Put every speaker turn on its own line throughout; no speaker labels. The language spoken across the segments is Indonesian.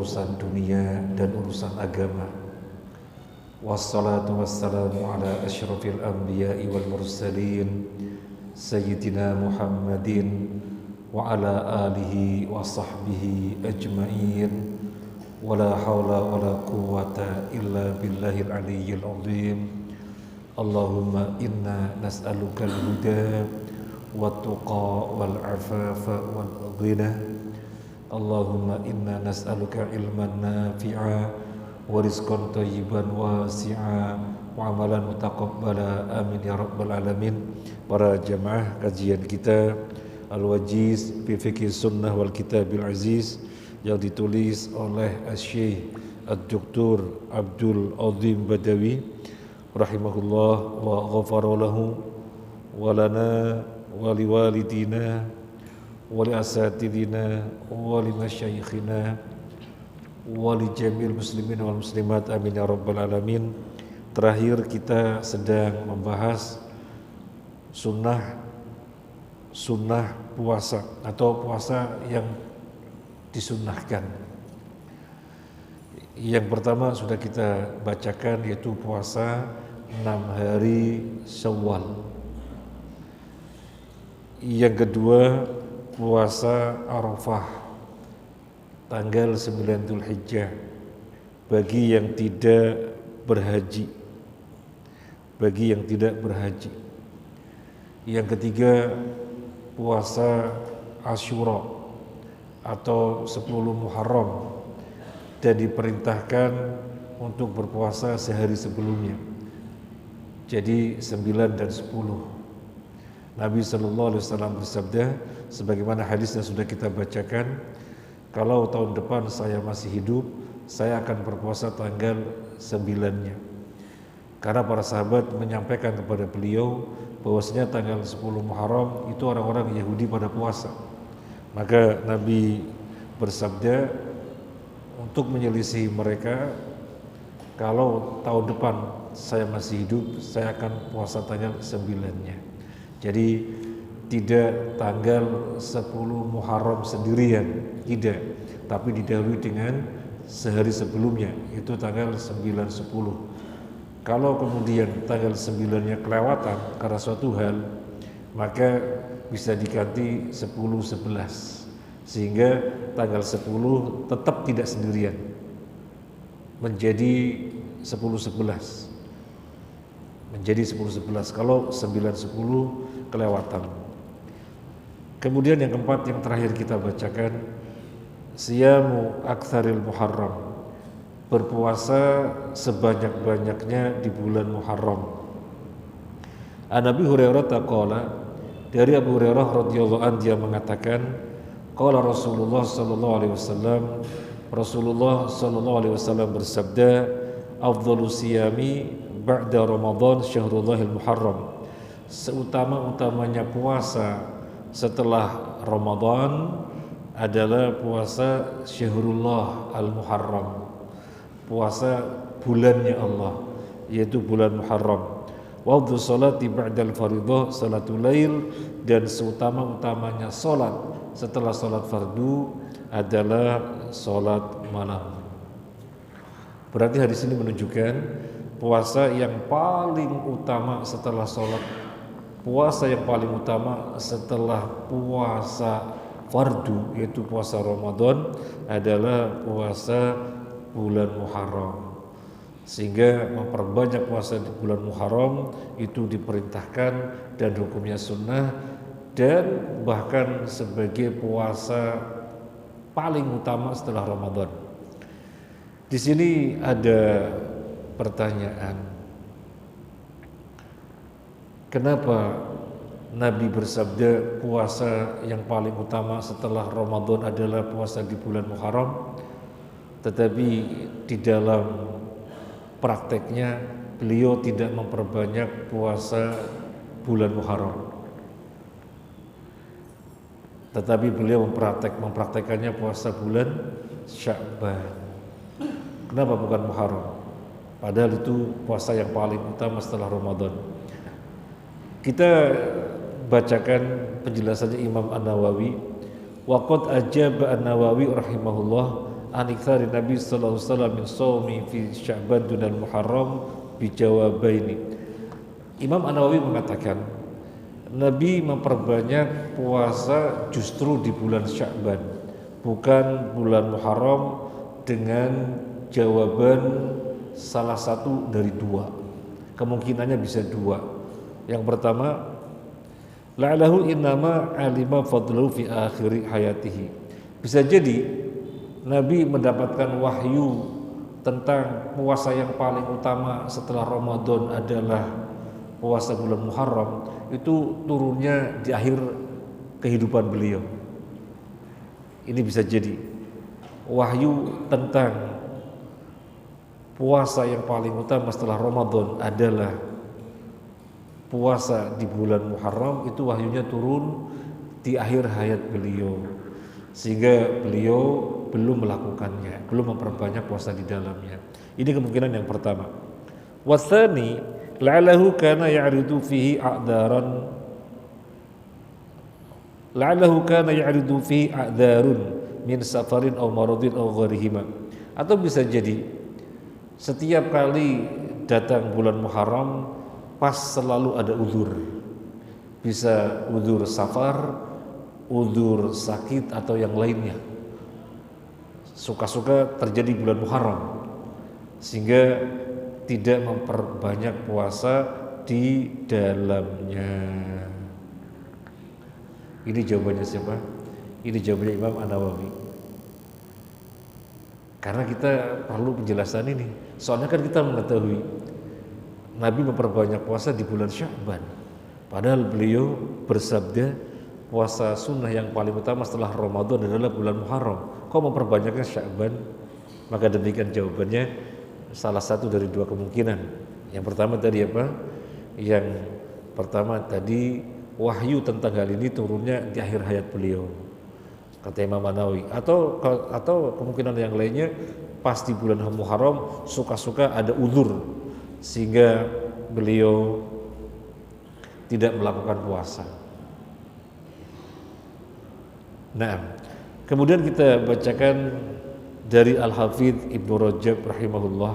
urusan dunia dan urusan agama. Wassalatu wassalamu ala asyrafil anbiya'i wal mursalin Sayyidina Muhammadin wa ala alihi wa sahbihi ajma'in. Wala hawla wala quwwata illa billahil aliyyil azim. Allahumma inna nas'aluka al-huda wat-tuqa wal-afafa wal-ghina. Allahumma inna nas'aluka ilman nafi'a wa rizqan thayyiban wasi'a wa amalan mutaqabbala, amin ya rabbal alamin. Para jamaah kajian kita Al-Wajiz fi Fiqh Sunnah wal Kitabil Aziz yang ditulis oleh Asy-Syaikh Ad-Doktor Abdul Azim Badawi rahimahullah wa ghafara lahu wa lana wa liwalidina wa li asatidina wa li masyayikhina wa li jamil muslimin wal muslimat, amin ya rabbal alamin. Terakhir kita sedang membahas sunnah puasa atau puasa yang disunnahkan. Yang pertama sudah kita bacakan, yaitu puasa 6 hari Syawal. Yang kedua puasa Arafah tanggal 9 Dzulhijjah bagi yang tidak berhaji. Yang ketiga puasa Asyura atau 10 Muharram dan diperintahkan untuk berpuasa sehari sebelumnya. Jadi 9 dan 10. Nabi SAW bersabda sebagaimana hadis yang sudah kita bacakan, kalau tahun depan saya masih hidup, saya akan berpuasa tanggal 9-nya. Karena para sahabat menyampaikan kepada beliau bahwasanya tanggal 10 Muharram itu orang-orang Yahudi pada puasa. Maka Nabi bersabda untuk menyelisihi mereka, kalau tahun depan saya masih hidup, saya akan puasa tanggal 9-nya. Jadi tidak tanggal 10 Muharram sendirian, tidak, tapi didahului dengan sehari sebelumnya, itu tanggal 9-10. Kalau kemudian tanggal 9-nya kelewatan karena suatu hal, maka bisa diganti 10-11, sehingga tanggal 10 tetap tidak sendirian, menjadi 10-11, kalau 9-10 kelewatan. Kemudian yang keempat, yang terakhir kita bacakan, siyamu aktsaril Muharram, berpuasa sebanyak-banyaknya di bulan Muharram. An Abi Hurairah taqala, dari Abu Hurairah radhiyallahu anhu dia mengatakan, qala Rasulullah sallallahu alaihi wasallam, Rasulullah sallallahu alaihi wasallam bersabda, afdhalus siyami ba'da Ramadan syahrullahil Muharram, seutama-utamanya puasa setelah Ramadan adalah puasa Syahrullah al-Muharram, puasa bulannya Allah, yaitu bulan Muharram. Waqtu salati ba'dal fardhu salatul lail, dan seutama-utamanya salat setelah salat fardu adalah salat malam. Berarti hadis ini menunjukkan puasa yang paling utama setelah salat, puasa yang paling utama setelah puasa fardu, yaitu puasa Ramadan, adalah puasa bulan Muharram. Sehingga memperbanyak puasa di bulan Muharram itu diperintahkan dan hukumnya sunnah, dan bahkan sebagai puasa paling utama setelah Ramadan. Di sini ada pertanyaan, kenapa Nabi bersabda puasa yang paling utama setelah Ramadan adalah puasa di bulan Muharram, tetapi di dalam prakteknya beliau tidak memperbanyak puasa bulan Muharram, tetapi beliau mempraktekannya puasa bulan Sya'ban. Kenapa bukan Muharram? Padahal itu puasa yang paling utama setelah Ramadan. Kita bacakan penjelasannya Imam An-Nawawi. Waqad ajaba An-Nawawi rahimahullah an iktsari Nabi sallallahu alaihi wasallam min shaumi fi Sya'ban dunal Muharram bi jawabaini. Imam An-Nawawi mengatakan Nabi memperbanyak puasa justru di bulan Sya'ban, bukan bulan Muharram, dengan jawaban salah satu dari dua. Kemungkinannya bisa dua. Yang pertama, la'allahu innama alima fadlahu fi akhiri hayatihi. Bisa jadi Nabi mendapatkan wahyu tentang puasa yang paling utama setelah Ramadan adalah puasa bulan Muharram, itu turunnya di akhir kehidupan beliau. Ini bisa jadi wahyu tentang puasa yang paling utama setelah Ramadan adalah puasa di bulan Muharram, itu wahyunya turun di akhir hayat beliau, sehingga beliau belum melakukannya, belum memperbanyak puasa di dalamnya. Ini kemungkinan yang pertama. Watsani la'allahu kana ya'ridu fihi a'daran, la'allahu kana ya'ridu fihi a'darun min safarin aw maradin aw ghairihima. Atau bisa jadi setiap kali datang bulan Muharram pas selalu ada uzur. Bisa uzur safar, uzur sakit atau yang lainnya. Suka-suka terjadi bulan Muharram sehingga tidak memperbanyak puasa di dalamnya. Ini jawabannya siapa? Ini jawabannya Imam An-Nawawi. Karena kita perlu penjelasan ini. Soalnya kan kita mengetahui Nabi memperbanyak puasa di bulan Sya'ban. Padahal beliau bersabda puasa sunnah yang paling utama setelah Ramadan adalah bulan Muharram. Kok memperbanyaknya Sya'ban? Maka demikian jawabannya, salah satu dari dua kemungkinan. Yang pertama tadi apa? Yang pertama tadi wahyu tentang hal ini turunnya di akhir hayat beliau, kata Imam An-Nawawi. Atau kemungkinan yang lainnya pas di bulan Muharram suka-suka ada uzur sehingga beliau tidak melakukan puasa. Nah, kemudian kita bacakan dari Al-Hafidz Ibnu Rajab rahimahullah.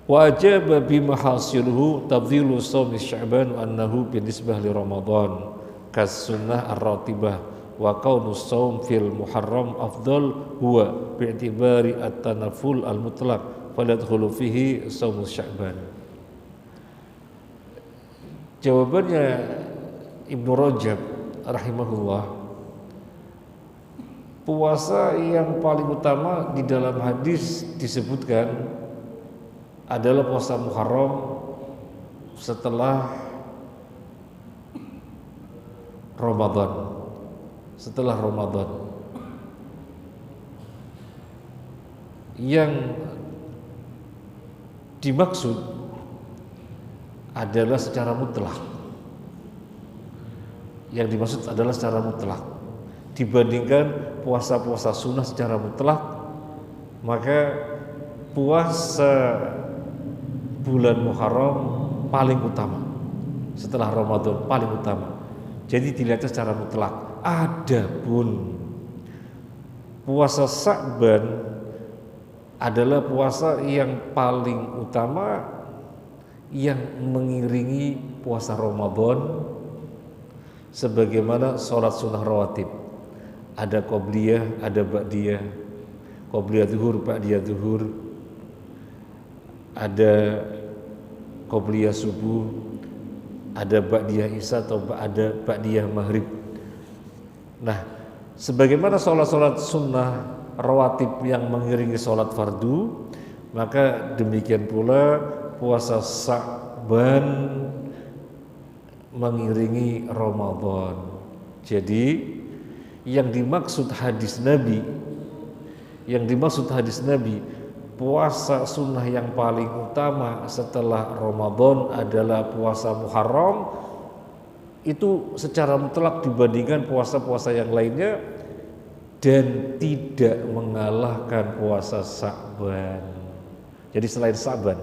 Wa ajaba bima hasiluhu tafdhilu shaum Sya'ban wa annahu binisbah li Ramadan kas sunnah ar-ratibah wa kaunu shaum fil Muharram afdal huwa bi'tibari at-tanafful al-mutlaq faladkhulu fihi shaum Sya'ban. Jawabannya Ibnu Rajab rahimahullah, puasa yang paling utama di dalam hadis disebutkan adalah puasa Muharram setelah Ramadan. Setelah Ramadan. Yang dimaksud adalah secara mutlak. Yang dimaksud adalah secara mutlak. Dibandingkan puasa-puasa sunnah secara mutlak, maka puasa bulan Muharram paling utama setelah Ramadan, paling utama. Jadi dilihatnya secara mutlak. Adapun puasa Sya'ban adalah puasa yang paling utama yang mengiringi puasa Ramadan, sebagaimana sholat sunnah rawatib. Ada qobliyah, ada ba'diyah. Qobliyah zuhur, ba'diyah zuhur. Ada qobliyah subuh, ada ba'diyah isya atau ada ba'diyah maghrib. Nah, sebagaimana sholat-sholat sunnah rawatib yang mengiringi sholat fardu, maka demikian pula puasa Sya'ban mengiringi Ramadan. Jadi yang dimaksud hadis Nabi, puasa sunnah yang paling utama setelah Ramadan adalah puasa Muharram, itu secara mutlak dibandingkan puasa-puasa yang lainnya dan tidak mengalahkan puasa Sya'ban. Jadi selain Sya'ban,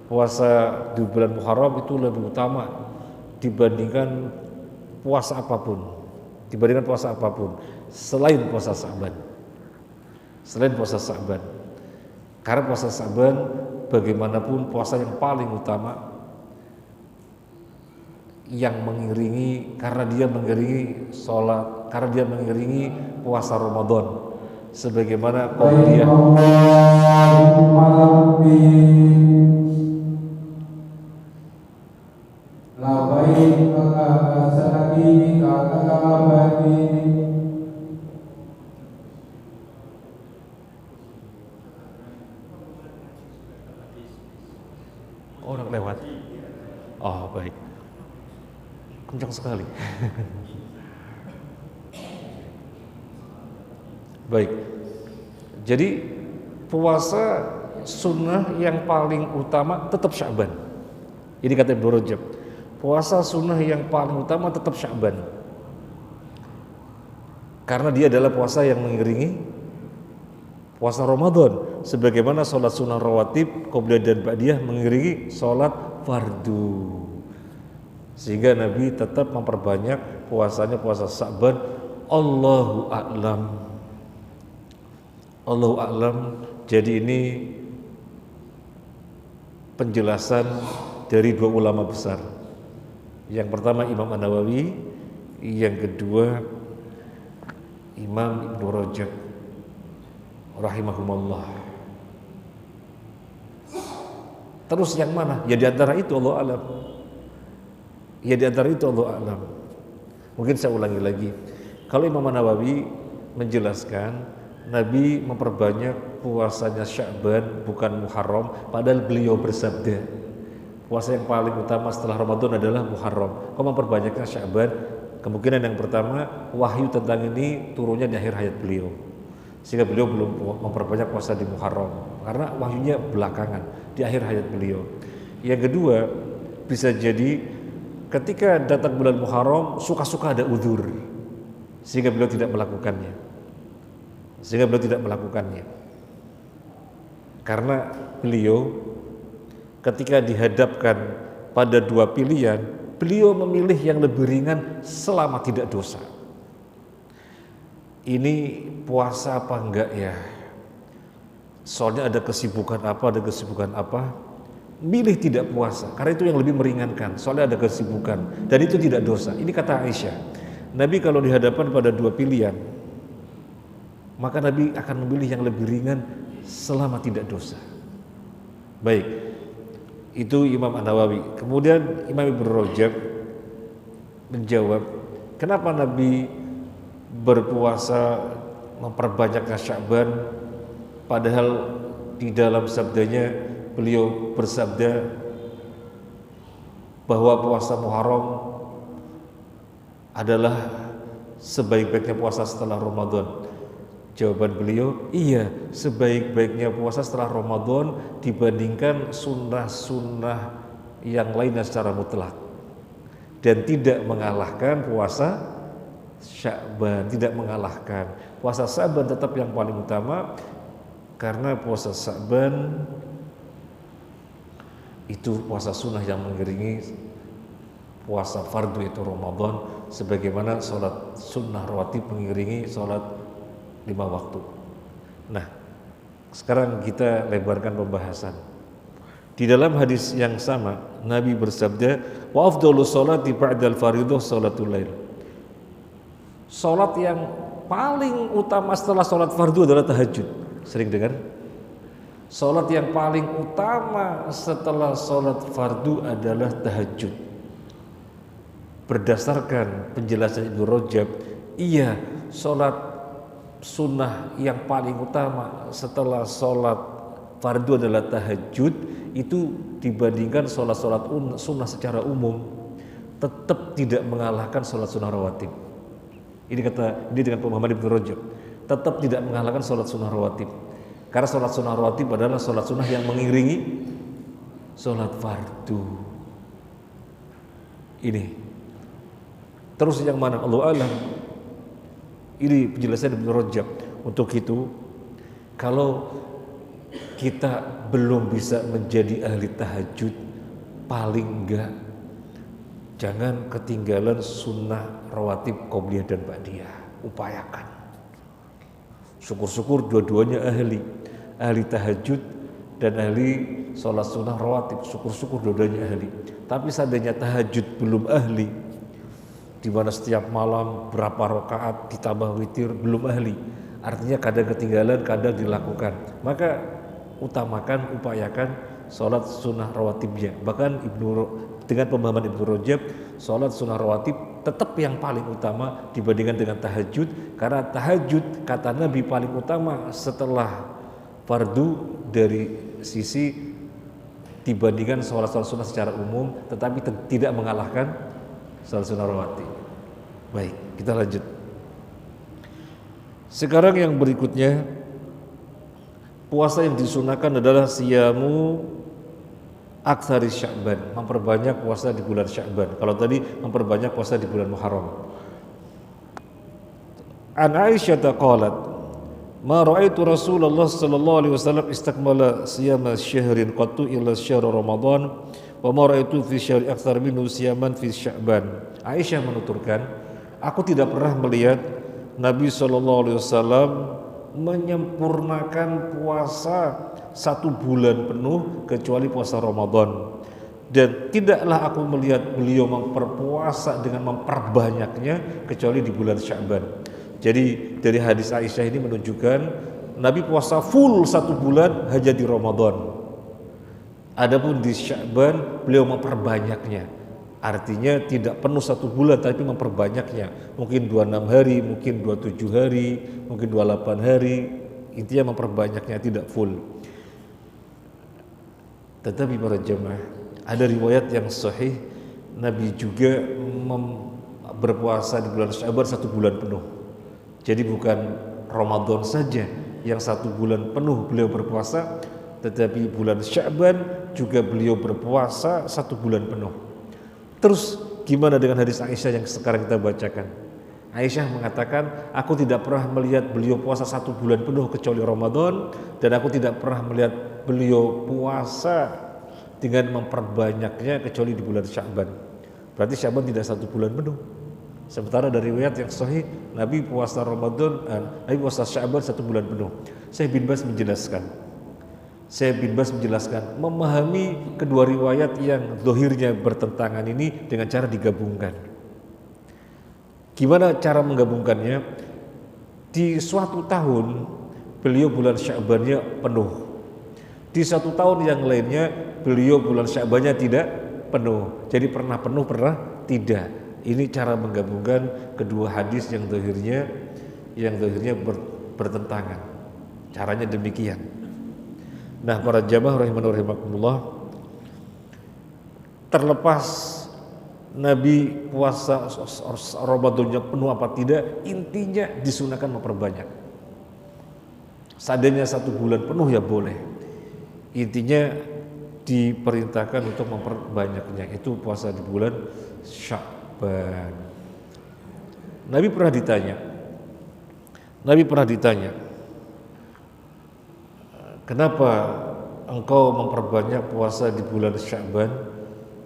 puasa di bulan Muharram itu lebih utama dibandingkan puasa apapun, selain puasa Sya'ban. selain puasa Sya'ban. Karena puasa Sya'ban bagaimanapun puasa yang paling utama, yang mengiringi, karena dia mengiringi sholat, karena dia mengiringi puasa Ramadan, sebagaimana qauliyah orang lewat. Oh baik, kencang sekali. Baik, jadi puasa sunnah yang paling utama tetap Sya'ban. Ini kata Ibnu Rajab, puasa sunnah yang paling utama tetap Sya'ban, karena dia adalah puasa yang mengiringi puasa Ramadan, sebagaimana sholat sunnah rawatib qobliyah dan ba'diyah mengiringi sholat fardu. Sehingga Nabi tetap memperbanyak puasanya puasa Sya'ban. Allahu a'lam. Allahu a'lam. Jadi ini penjelasan dari dua ulama besar. Yang pertama Imam An-Nawawi, yang kedua Imam Ibnu Rajab rahimahumullah. Terus yang mana? Ya di antara itu Allah alam. Ya di antara itu Allah alam. Mungkin saya ulangi lagi. Kalau Imam An-Nawawi menjelaskan Nabi memperbanyak puasanya Sya'ban bukan Muharram, padahal beliau bersabda puasa yang paling utama setelah Ramadan adalah Muharram. Kok memperbanyaknya Sya'ban? Kemungkinan yang pertama, wahyu tentang ini turunnya di akhir hayat beliau, sehingga beliau belum memperbanyak puasa di Muharram, karena wahyunya belakangan di akhir hayat beliau. Yang kedua, bisa jadi ketika datang bulan Muharram suka-suka ada udzur, sehingga beliau tidak melakukannya. Karena beliau ketika dihadapkan pada dua pilihan, beliau memilih yang lebih ringan selama tidak dosa. Ini puasa apa enggak ya? Soalnya ada kesibukan apa, milih tidak puasa karena itu yang lebih meringankan, soalnya ada kesibukan dan itu tidak dosa. Ini kata Aisyah, Nabi kalau dihadapkan pada dua pilihan, maka Nabi akan memilih yang lebih ringan selama tidak dosa. Baik, itu Imam An-Nawawi. Kemudian Imam Ibnu Rajab menjawab, kenapa Nabi berpuasa memperbanyaknya Sya'ban, padahal di dalam sabdanya beliau bersabda bahwa puasa Muharram adalah sebaik-baiknya puasa setelah Ramadan. Jawaban beliau, iya, sebaik-baiknya puasa setelah Ramadan dibandingkan sunnah-sunnah yang lainnya secara mutlak, dan tidak mengalahkan puasa Sya'ban, tidak mengalahkan. Puasa Sya'ban tetap yang paling utama, karena puasa Sya'ban itu puasa sunnah yang mengiringi puasa fardu itu Ramadan, sebagaimana sholat sunnah rawatib mengiringi sholat 5 waktu. Nah, sekarang kita lebarkan pembahasan. Di dalam hadis yang sama, Nabi bersabda, wa afdalu sholati ba'dal fardhu sholatul lail. Sholat yang paling utama setelah sholat fardu adalah tahajud. Sering dengar? Sholat yang paling utama setelah sholat fardu adalah tahajud. Berdasarkan penjelasan Ibnu Rajab, iya, sholat sunnah yang paling utama setelah sholat fardu adalah tahajud. Itu dibandingkan sholat-sholat sunnah secara umum tetap tidak mengalahkan sholat sunnah rawatib. Ini dengan pemahaman Ibnu Rajab, tetap tidak mengalahkan sholat sunnah rawatib, karena sholat sunnah rawatib adalah sholat sunnah yang mengiringi sholat fardu. Ini terus yang mana? Allahu a'lam. Ini penjelasan Ibnu Rajab. Untuk itu, kalau kita belum bisa menjadi ahli tahajud, paling enggak jangan ketinggalan sunnah rawatib qobliyah dan ba'diyah. Upayakan Syukur-syukur dua-duanya ahli tahajud dan ahli sholat sunnah rawatib. Syukur-syukur dua-duanya ahli. Tapi seandainya tahajud belum ahli, di mana setiap malam berapa rakaat ditambah witir, belum ahli. Artinya kadang ketinggalan, kadang dilakukan. Maka upayakan sholat sunnah rawatibnya. Bahkan dengan pemahaman Ibnu Rajab, sholat sunnah rawatib tetap yang paling utama dibandingkan dengan tahajud, karena tahajud kata Nabi paling utama setelah fardu dari sisi dibandingkan sholat sunnah secara umum, tetapi tidak mengalahkan sholat sunnah rawatib. Baik, kita lanjut. Sekarang yang berikutnya, puasa yang disunahkan adalah siyamu aktsari Sya'ban, memperbanyak puasa di bulan Sya'ban. Kalau tadi memperbanyak puasa di bulan Muharram. An Aisyah qalat, ma ra'aitu Rasulullah sallallahu alaihi wasallam istakmala siyama syahrin qattu illa syahr Ramadan wa ma ra'aitu fi syahri aktsar minhu siyaman fi Sya'ban. Aisyah menuturkan, aku tidak pernah melihat Nabi sallallahu alaihi wasallam menyempurnakan puasa 1 bulan penuh kecuali puasa Ramadan, dan tidaklah aku melihat beliau memperpuasa dengan memperbanyaknya kecuali di bulan Sya'ban. Jadi dari hadis Aisyah ini menunjukkan Nabi puasa full 1 bulan hanya di Ramadan. Adapun di Sya'ban beliau memperbanyaknya. Artinya tidak penuh 1 bulan tapi memperbanyaknya. Mungkin 26 hari, mungkin 27 hari, mungkin 28 hari. Intinya memperbanyaknya, tidak full. Tetapi para jemaah, ada riwayat yang sahih Nabi juga berpuasa di bulan Sya'ban 1 bulan penuh. Jadi bukan Ramadan saja yang 1 bulan penuh beliau berpuasa, tetapi bulan Sya'ban juga beliau berpuasa 1 bulan penuh. Terus gimana dengan hadis Aisyah yang sekarang kita bacakan? Aisyah mengatakan, aku tidak pernah melihat beliau puasa 1 bulan penuh kecuali Ramadan, dan aku tidak pernah melihat beliau puasa dengan memperbanyaknya kecuali di bulan Sya'ban. Berarti Sya'ban tidak 1 bulan penuh. Sementara dari riwayat yang sahih, Nabi puasa Nabi puasa Sya'ban 1 bulan penuh. Syekh bin Baz menjelaskan, memahami kedua riwayat yang zahirnya bertentangan ini dengan cara digabungkan. Gimana cara menggabungkannya? Di suatu tahun beliau bulan Sya'bannya penuh. Di satu tahun yang lainnya beliau bulan Sya'bannya tidak penuh. Jadi pernah penuh, pernah tidak. Ini cara menggabungkan kedua hadis yang zahirnya bertentangan. Caranya demikian. Nah, para jamaah rahimanullah, terlepas Nabi puasa Ramadannya penuh apa tidak, intinya disunahkan memperbanyak. Seandainya 1 bulan penuh ya boleh. Intinya diperintahkan untuk memperbanyaknya. Itu puasa di bulan Sya'ban. Nabi pernah ditanya, kenapa engkau memperbanyak puasa di bulan Sya'ban,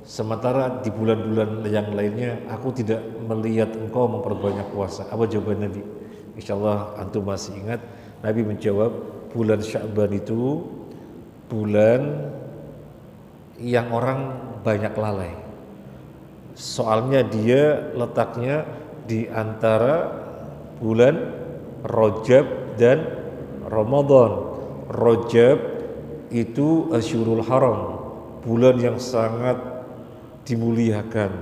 sementara di bulan-bulan yang lainnya aku tidak melihat engkau memperbanyak puasa? Apa jawaban Nabi? Insyaallah antum masih ingat. Nabi menjawab, bulan Sya'ban itu bulan yang orang banyak lalai. Soalnya dia letaknya di antara bulan Rajab dan Ramadan. Rajab itu Asyurul Haram, bulan yang sangat dimuliakan.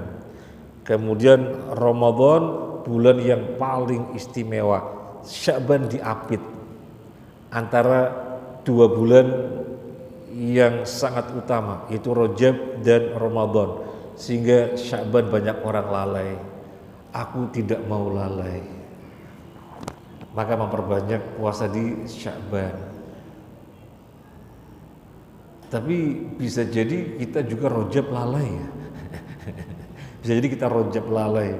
Kemudian Ramadan, bulan yang paling istimewa. Sya'ban diapit antara 2 bulan yang sangat utama, itu Rajab dan Ramadan. Sehingga Sya'ban banyak orang lalai. Aku tidak mau lalai, maka memperbanyak puasa di Sya'ban. Tapi bisa jadi kita juga Rajab lalai ya. Bisa jadi kita Rajab lalai,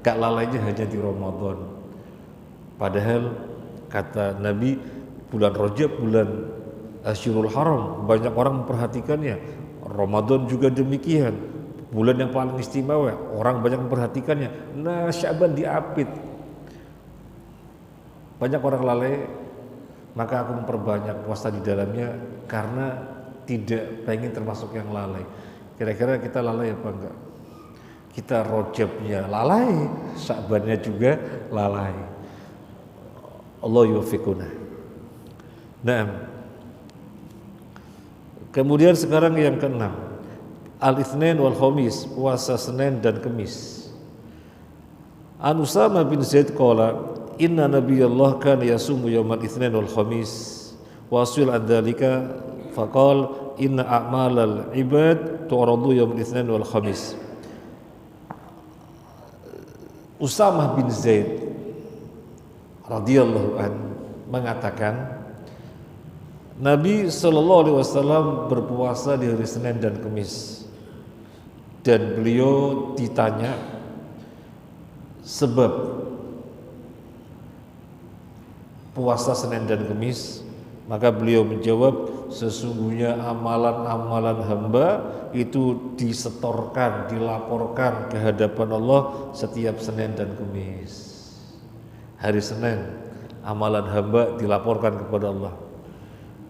gak lalainya hanya di Ramadan. Padahal kata Nabi, bulan Rajab bulan Asyurul Haram, banyak orang memperhatikannya. Ramadan juga demikian, bulan yang paling istimewa, orang banyak memperhatikannya. Nah, Sya'ban diapit, banyak orang lalai maka aku memperbanyak puasa di dalamnya karena tidak pengen termasuk yang lalai. Kira-kira kita lalai apa enggak? Kita Rajabnya lalai, Sya'bannya juga lalai. Allah yuwaffiquna. Nah, kemudian sekarang yang keenam, Al-Itsnain wal Khamis, puasa Senin dan Kamis. An Usama bin Zaid qala, inna nabiyallah kana yasumu yaumal Itsnain wal Khamis wa asil an dzalika faqal inna a'malal ibad tu'radu yaumal Itsnain wal Khamis. Usamah bin Zaid radhiyallahu an mengatakan Nabi sallallahu alaihi wasallam berpuasa di hari Senin dan Kamis, dan beliau ditanya sebab puasa Senin dan Kamis, maka beliau menjawab, sesungguhnya amalan-amalan hamba itu disetorkan, dilaporkan ke hadapan Allah setiap Senin dan Kamis. Hari Senin amalan hamba dilaporkan kepada Allah,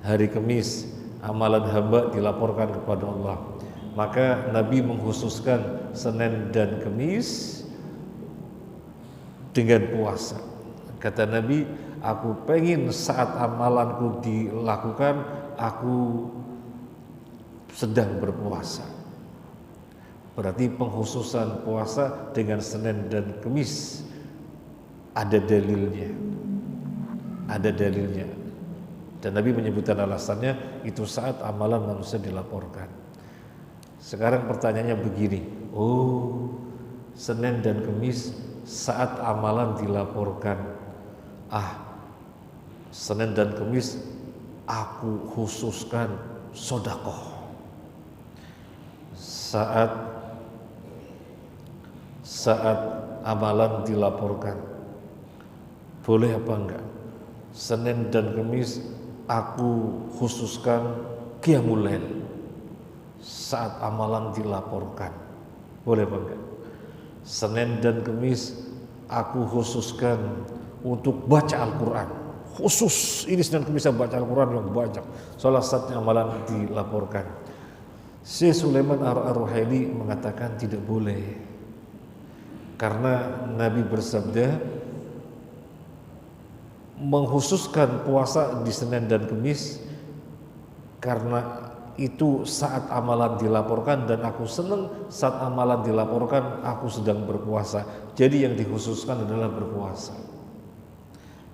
hari Kamis amalan hamba dilaporkan kepada Allah. Maka Nabi mengkhususkan Senin dan Kamis dengan puasa. Kata Nabi, aku pengen saat amalanku dilakukan, aku sedang berpuasa. Berarti pengkhususan puasa dengan Senin dan Kamis ada dalilnya. Ada dalilnya. Dan Nabi menyebutkan alasannya, itu saat amalan manusia dilaporkan. Sekarang pertanyaannya begini, oh Senin dan Kamis saat amalan dilaporkan, Senin dan Kamis aku khususkan sedekah. Saat amalan dilaporkan, boleh apa enggak? Senin dan Kamis aku khususkan qiyamul lail saat amalan dilaporkan, boleh apa enggak? Senin dan Kamis aku khususkan untuk baca Al-Quran, khusus ini Senin Kamis saya baca Al-Quran yang banyak, salah satunya amalan dilaporkan. Syekh Sulaiman Ar-Ruhaili mengatakan tidak boleh, karena Nabi bersabda mengkhususkan puasa di Senin dan Kamis karena itu saat amalan dilaporkan, dan aku senang saat amalan dilaporkan aku sedang berpuasa. Jadi yang dikhususkan adalah berpuasa.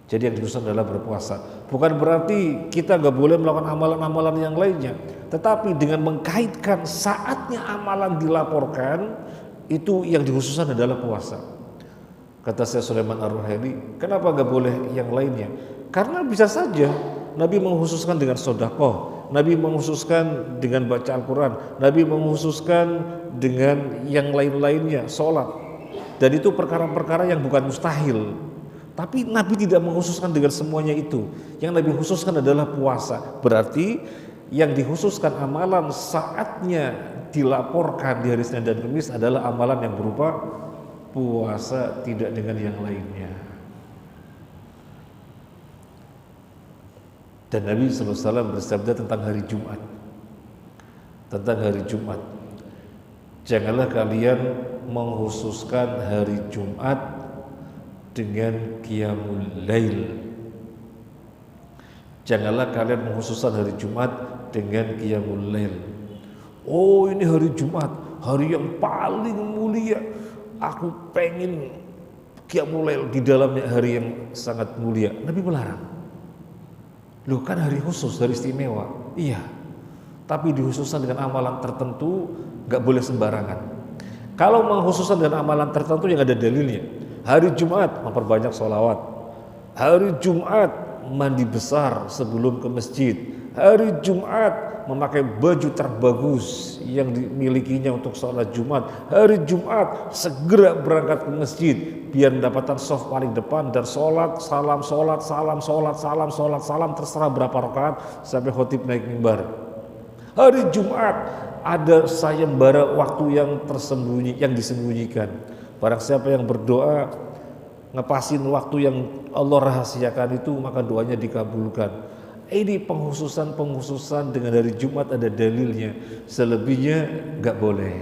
Jadi yang dikhususkan adalah berpuasa. Bukan berarti kita gak boleh melakukan amalan-amalan yang lainnya, tetapi dengan mengkaitkan saatnya amalan dilaporkan, itu yang dikhususkan adalah puasa. Kata Syekh Sulaiman Ar-Ruhaili, kenapa gak boleh yang lainnya? Karena bisa saja Nabi mengkhususkan dengan sedekah, Nabi mengkhususkan dengan baca Al-Quran, Nabi mengkhususkan dengan yang lain-lainnya, sholat. Dan itu perkara-perkara yang bukan mustahil. Tapi Nabi tidak mengkhususkan dengan semuanya itu. Yang Nabi khususkan adalah puasa. Berarti yang dikhususkan amalan saatnya dilaporkan di hari Senin dan Kamis adalah amalan yang berupa puasa, tidak dengan yang lainnya. Dan Nabi SAW bersabda tentang hari Jumat. Tentang hari Jumat, janganlah kalian mengkhususkan hari Jumat dengan qiyamul lail. Janganlah kalian mengkhususkan hari Jumat dengan qiyamul lail. Oh, ini hari Jumat, hari yang paling mulia, aku pengen qiyamul lail di dalamnya, hari yang sangat mulia. Nabi melarang. Loh, kan hari khusus, hari istimewa. Iya, tapi dikhususkan dengan amalan tertentu, gak boleh sembarangan. Kalau mengkhususkan dengan amalan tertentu yang ada dalilnya, hari Jumat memperbanyak sholawat, hari Jumat mandi besar sebelum ke masjid, hari Jumat memakai baju terbagus yang dimilikinya untuk sholat Jumat, hari Jumat segera berangkat ke masjid biar mendapatkan shaf paling depan dan sholat, salam, terserah berapa rakaat sampai khotib naik mimbar. Hari Jumat ada sayembara waktu yang tersembunyi, yang disembunyikan. Barang siapa yang berdoa ngepasin waktu yang Allah rahasiakan itu, maka doanya dikabulkan. Ini penghususan dengan hari Jumat ada dalilnya, selebihnya nggak boleh.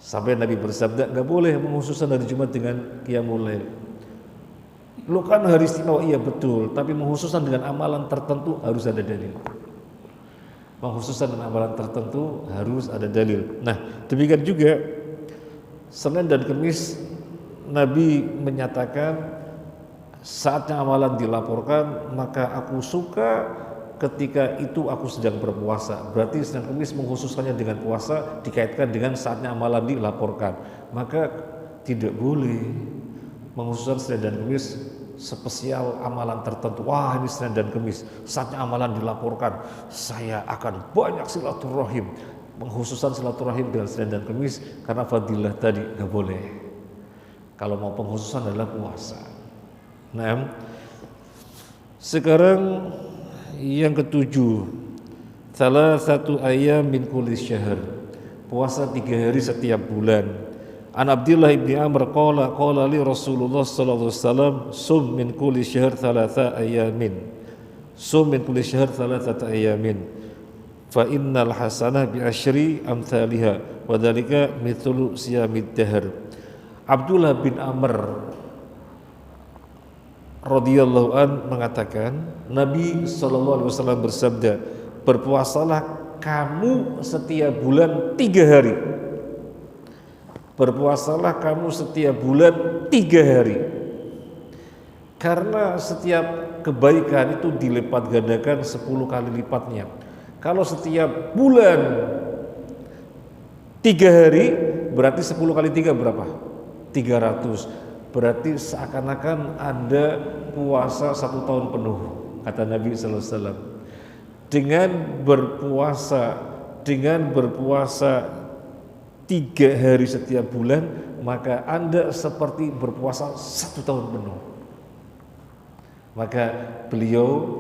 Sampai Nabi bersabda nggak boleh penghususan hari Jumat dengan qiyamul lail. Lu kan hari istimewa, iya betul, tapi penghususan dengan amalan tertentu harus ada dalil. Penghususan dengan amalan tertentu harus ada dalil. Nah, demikian juga Senin dan Kamis Nabi menyatakan saatnya amalan dilaporkan, maka aku suka ketika itu aku sedang berpuasa. Berarti Senin Kamis mengkhususkannya dengan puasa, dikaitkan dengan saatnya amalan dilaporkan. Maka tidak boleh mengkhususkan Senin dan Kamis spesial amalan tertentu. Wah, ini Senin dan Kamis saatnya amalan dilaporkan, saya akan banyak silaturahim. Pengkhususan silaturahim dengan Senin dan Kamis karena fadilah tadi nggak boleh. Kalau mau pengkhususan adalah puasa. Nah, sekarang yang ketujuh, salah satu ayam min kulli syahr, puasa 3 hari setiap bulan. An Abdullah ibni Amr qala li Rasulullah sallallahu alaihi wasallam sum min kulli syahr 3 ayamin. Sum min kulli syahr 3 ayamin. Fa innal hasanah bi asyri amsalha wa dzalika mithlu siyamid dahr. Abdullah bin Amr radhiyallahu an mengatakan, Nabi sallallahu alaihi wasallam bersabda, berpuasalah kamu setiap bulan 3 hari. Berpuasalah kamu setiap bulan 3 hari. Karena setiap kebaikan itu dilipat gandakan 10 kali lipatnya. Kalau setiap bulan 3 hari, berarti 10 kali 3 berapa? 300. Berarti seakan-akan Anda puasa 1 tahun penuh, kata Nabi sallallahu alaihi wasallam. Dengan berpuasa 3 hari setiap bulan, maka Anda seperti berpuasa 1 tahun penuh. Maka beliau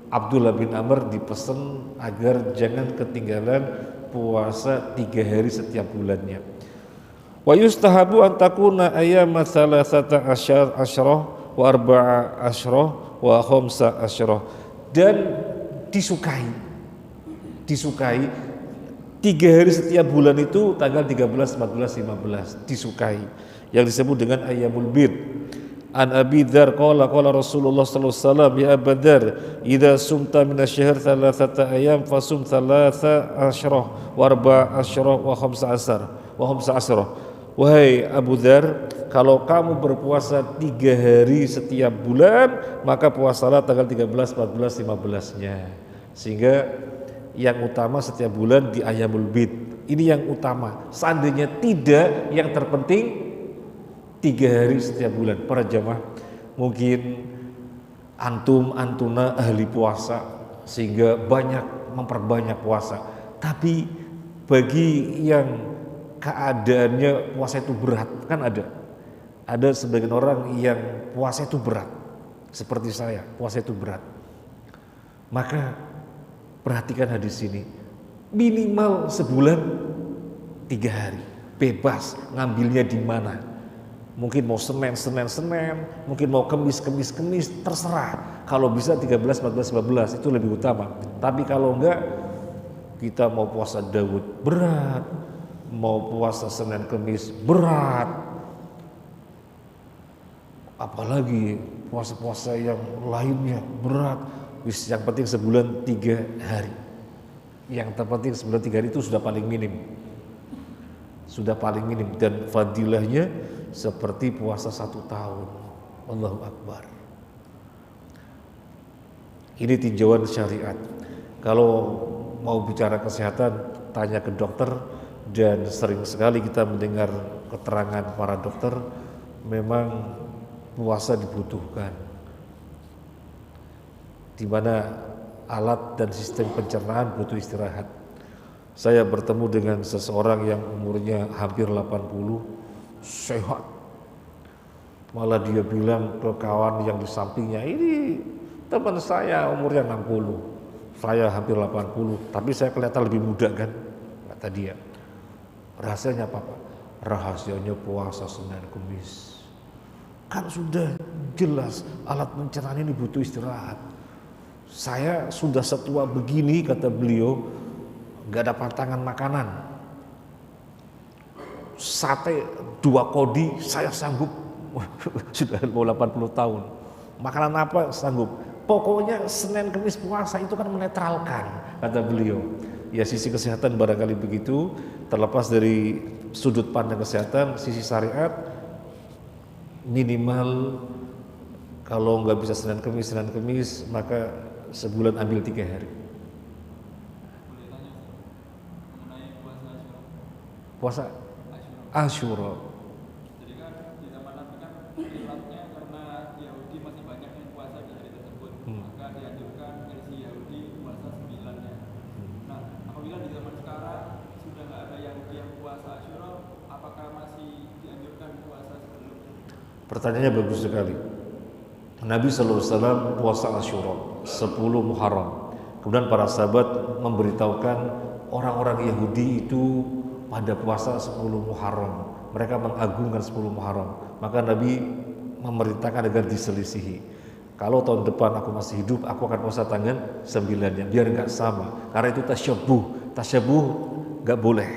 Abdullah bin Amr dipesan agar jangan ketinggalan puasa 3 hari setiap bulannya. Wa yustahabu an takuna ayyama 13 asyrah wa 4 asyrah wa 5 asyrah, dan disukai 3 hari setiap bulan itu tanggal 13, 14, 15 disukai, yang disebut dengan ayyamul bid. An Abi Dzar qala Rasulullah sallallahu alaihi wasallam, ya Abu Dzar, idza sumta min asy-syahr 3 ayyam fasum 3 asyrah wa 4 asyrah wa 5 asyrah. Wahai Abu Dzar, kalau kamu berpuasa 3 hari setiap bulan, maka puasalah tanggal 13, 14, 15-nya. Sehingga yang utama setiap bulan di ayyamul bid. Ini yang utama. Seandainya tidak, yang terpenting 3 hari setiap bulan. Para jamaah, mungkin antuna ahli puasa sehingga memperbanyak puasa. Tapi bagi yang keadaannya puasa itu berat, kan ada sebagian orang yang puasa itu berat, seperti saya, puasa itu berat. Maka perhatikan hadis ini, minimal sebulan 3 hari, bebas ngambilnya di mana. Mungkin mau Senin, mungkin mau Kemis, terserah. Kalau bisa 13, 14, 15 itu lebih utama. Tapi kalau enggak, kita mau puasa Daud berat, mau puasa Senin Kemis berat, apalagi puasa-puasa yang lainnya berat. Yang penting sebulan 3 hari. Yang terpenting sebulan 3 hari itu sudah paling minim, dan fadilahnya seperti puasa 1 tahun. Allahu Akbar. Ini tinjauan syariat. Kalau mau bicara kesehatan, tanya ke dokter, dan sering sekali kita mendengar keterangan para dokter, memang puasa dibutuhkan, di mana alat dan sistem pencernaan butuh istirahat. Saya bertemu dengan seseorang yang umurnya hampir 80, sehat. Malah dia bilang ke kawan yang di sampingnya, ini teman saya umurnya 60, saya hampir 80, tapi saya kelihatan lebih muda kan, kata dia. Rahasianya apa Pak? Rahasianya puasa Senin Kamis. Kan sudah jelas alat pencernaan ini butuh istirahat. Saya sudah setua begini, kata beliau, gak ada pantangan makanan. Sate 2 kodi saya sanggup. Sudah mau 80 tahun. Makanan apa sanggup. Pokoknya Senin Kemis puasa itu kan menetralkan, kata beliau. Ya sisi kesehatan barangkali begitu, terlepas dari sudut pandang kesehatan, sisi syariat minimal kalau nggak bisa Senin Kemis maka sebulan ambil 3 hari. Puasa Asyura.
Jadi kan di zaman Nabi kan ilatnya karena Yahudi masih banyak yang puasa di hari tersebut, maka dianjurkan versi Yahudi puasa 9-nya. Nah, apabila di zaman sekarang sudah nggak ada Yahudi yang puasa Asyura, apakah masih dianjurkan puasa sebelumnya?
Pertanyaannya bagus sekali. Nabi SAW puasa Asyura 10 Muharram. Kemudian para sahabat memberitahukan orang-orang Yahudi itu pada puasa 10 Muharram. Mereka mengagungkan 10 Muharram. Maka Nabi memerintahkan agar diselisihi. Kalau tahun depan aku masih hidup, aku akan puasa tanggal 9-nya, biar nggak sama. Karena itu tasyabuh. Tasyabuh nggak boleh.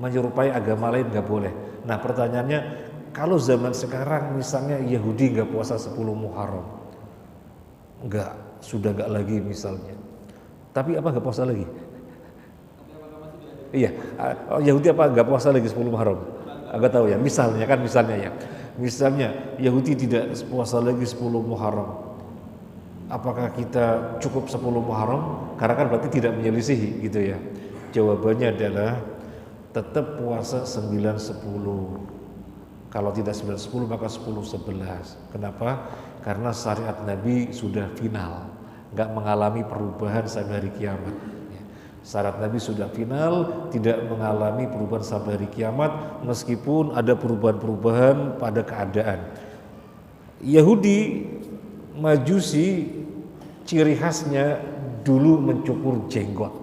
Menyerupai agama lain nggak boleh. Nah pertanyaannya, kalau zaman sekarang misalnya Yahudi nggak puasa 10 Muharram, sudah nggak lagi misalnya. Tapi apa nggak puasa lagi? Iya, Yahudi apa nggak puasa lagi 10 Muharram? Agak tahu ya. Misalnya ya. Misalnya Yahudi tidak puasa lagi 10 Muharram. Apakah kita cukup 10 Muharram? Karena kan berarti tidak menyelisihi gitu ya. Jawabannya adalah tetap puasa 9-10. Kalau tidak 9-10 maka 10-11. Kenapa? Karena syariat Nabi sudah final, nggak mengalami perubahan sampai hari kiamat. Syariat Nabi sudah final, tidak mengalami perubahan sampai hari kiamat, meskipun ada perubahan-perubahan pada keadaan. Yahudi, Majusi, ciri khasnya dulu mencukur jenggot,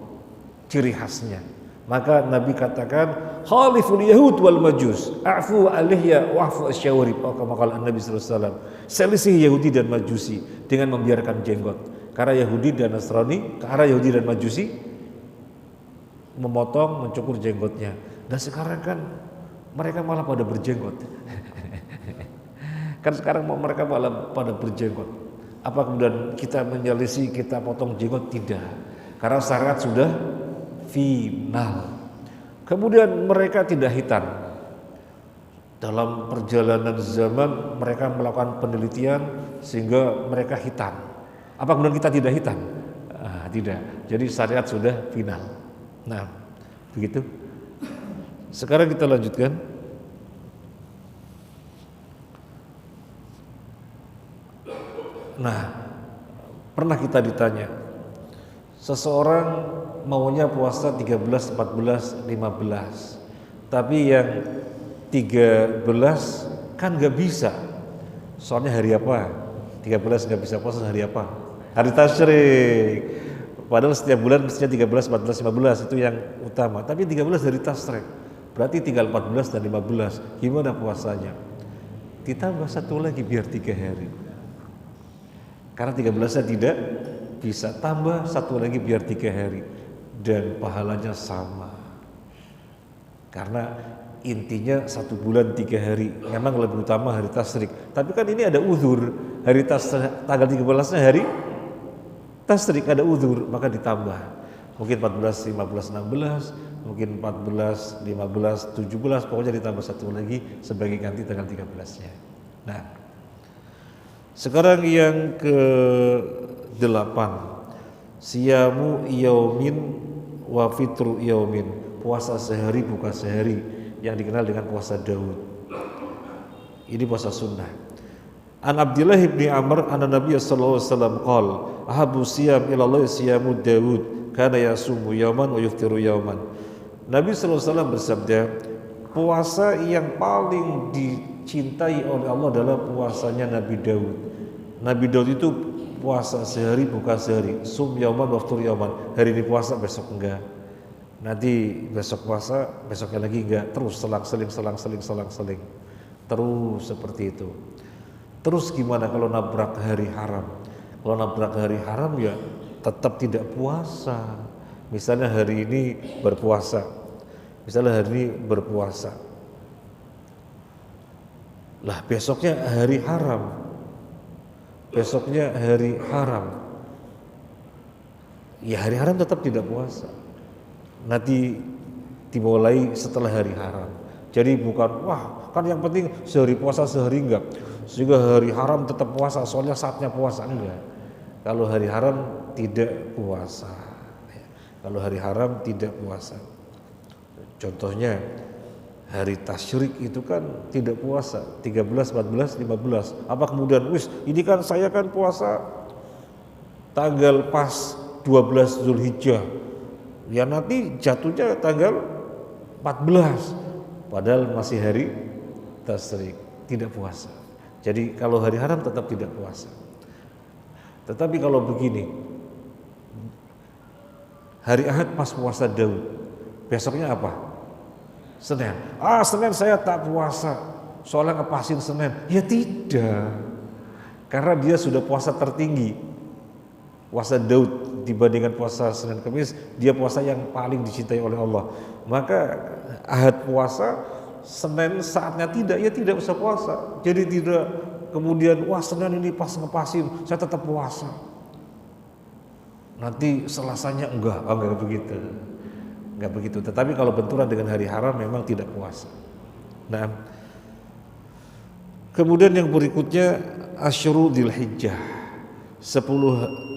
ciri khasnya. Maka Nabi katakan, khaliful Yahud wal Majus, a'fu alihya wa'fu asyawarib. Kama qala Nabi sallallahu alaihi wasallam, selisih Yahudi dan Majusi dengan membiarkan jenggot. Karena Yahudi dan Nasrani, karena Yahudi dan Majusi memotong, mencukur jenggotnya. Dan sekarang kan mereka malah pada berjenggot. Kan sekarang mereka malah pada berjenggot. Apa kemudian kita menyelisih, kita potong jenggot? Tidak. Karena syariat sudah final. Kemudian mereka tidak hitam. Dalam perjalanan zaman mereka melakukan penelitian sehingga mereka hitam. Apa kemudian kita tidak hitam? Tidak. Jadi syariat sudah final. Nah, begitu. Sekarang kita lanjutkan. Nah, pernah kita ditanya, seseorang maunya puasa 13, 14, 15, tapi yang 13 kan gak bisa. Soalnya hari apa? 13 gak bisa puasa hari apa? Hari tasyrik. Padahal setiap bulan mestinya 13, 14, 15 itu yang utama. Tapi 13 dari tasyrik. Berarti tinggal 14 dan 15. Gimana puasanya? Ditambah satu lagi biar 3 hari. Karena 13-nya tidak bisa, tambah satu lagi biar 3 hari. Dan pahalanya sama. Karena intinya 1 bulan 3 hari. Memang lebih utama hari tasyrik. Tapi kan ini ada uzur. Hari tasyrik tanggal 13-nya hari tasyrik, ada uzur, maka ditambah. Mungkin 14, 15, 16, mungkin 14, 15, 17, pokoknya ditambah satu lagi sebagai ganti tanggal 13-nya. Nah, sekarang yang ke-8, siyamu yaumin wa fitru yaumin, puasa sehari buka sehari, yang dikenal dengan puasa Daud. Ini puasa sunnah. An Abdullah bin Amr anna Nabiy sallallahu alaihi wasallam qala ahabu siyam ila Allah siyamu Daud kana yasumu yauman wa yuftiru yauman. Nabi sallallahu alaihi wasallam bersabda, puasa yang paling dicintai oleh Allah adalah puasanya Nabi Daud. Nabi Daud itu puasa sehari buka sehari, sum yauman wa yuftiru yauman. Hari ini puasa, besok enggak. Nanti besok puasa, besoknya lagi enggak. Terus selang-seling. Terus seperti itu. Terus gimana kalau nabrak hari haram? Kalau nabrak hari haram ya tetap tidak puasa. Misalnya hari ini berpuasa. Lah besoknya hari haram. Ya hari haram tetap tidak puasa. Nanti dimulai setelah hari haram. Jadi bukan wah kan yang penting sehari puasa sehari enggak, sehingga hari haram tetap puasa soalnya saatnya puasa, enggak. Kalau hari haram tidak puasa. Kalau hari haram tidak puasa. Contohnya hari tasyrik itu kan tidak puasa 13, 14, 15. Apa kemudian ini kan saya kan puasa tanggal pas 12 Zulhijjah. Ya nanti jatuhnya tanggal 14. Padahal masih hari tasyrik, tidak puasa. Jadi kalau hari haram tetap tidak puasa. Tetapi kalau begini, hari Ahad pas puasa Daud, besoknya apa? Senin. Senin saya tak puasa, soalnya ngepasin Senin. Ya tidak, karena dia sudah puasa tertinggi. Puasa Daud dibandingkan puasa Senin Kamis, dia puasa yang paling dicintai oleh Allah. Maka Ahad puasa, Senin saatnya tidak usah puasa. Jadi tidak kemudian Senin ini pas ngepasin saya tetap puasa. Nanti Selasanya enggak begitu. Tetapi kalau benturan dengan hari haram memang tidak puasa. Nah, kemudian yang berikutnya Asyuru Dzulhijjah. 10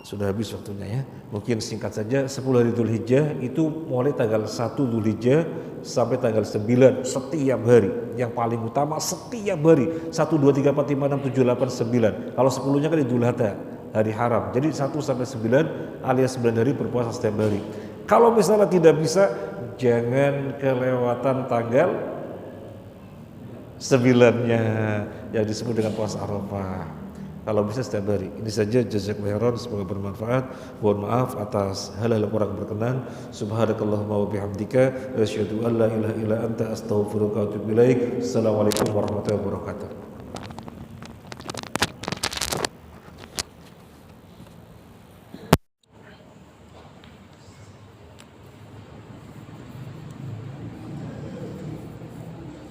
sudah habis waktunya ya. Mungkin singkat saja, 10 hari Dzulhijjah itu mulai tanggal 1 Dzulhijjah sampai tanggal 9 setiap hari. Yang paling utama setiap hari 1, 2, 3, 4, 5, 6, 7, 8, 9. Kalau 10-nya kan Idul Adha, hari haram. Jadi 1 sampai 9 alias 9 hari berpuasa setiap hari. Kalau misalnya tidak bisa, jangan kelewatan tanggal 9-nya yang disebut dengan puasa Arafah. Kalau bisa setiap hari. Ini saja, jazakumullah khairan, semoga bermanfaat. Mohon maaf atas hal-hal yang kurang berkenan. Subhanakallahumma wa bihamdika asyhadu an la ilaha illa anta astaghfiruka wa atubu ilaik. Assalamualaikum warahmatullahi wabarakatuh.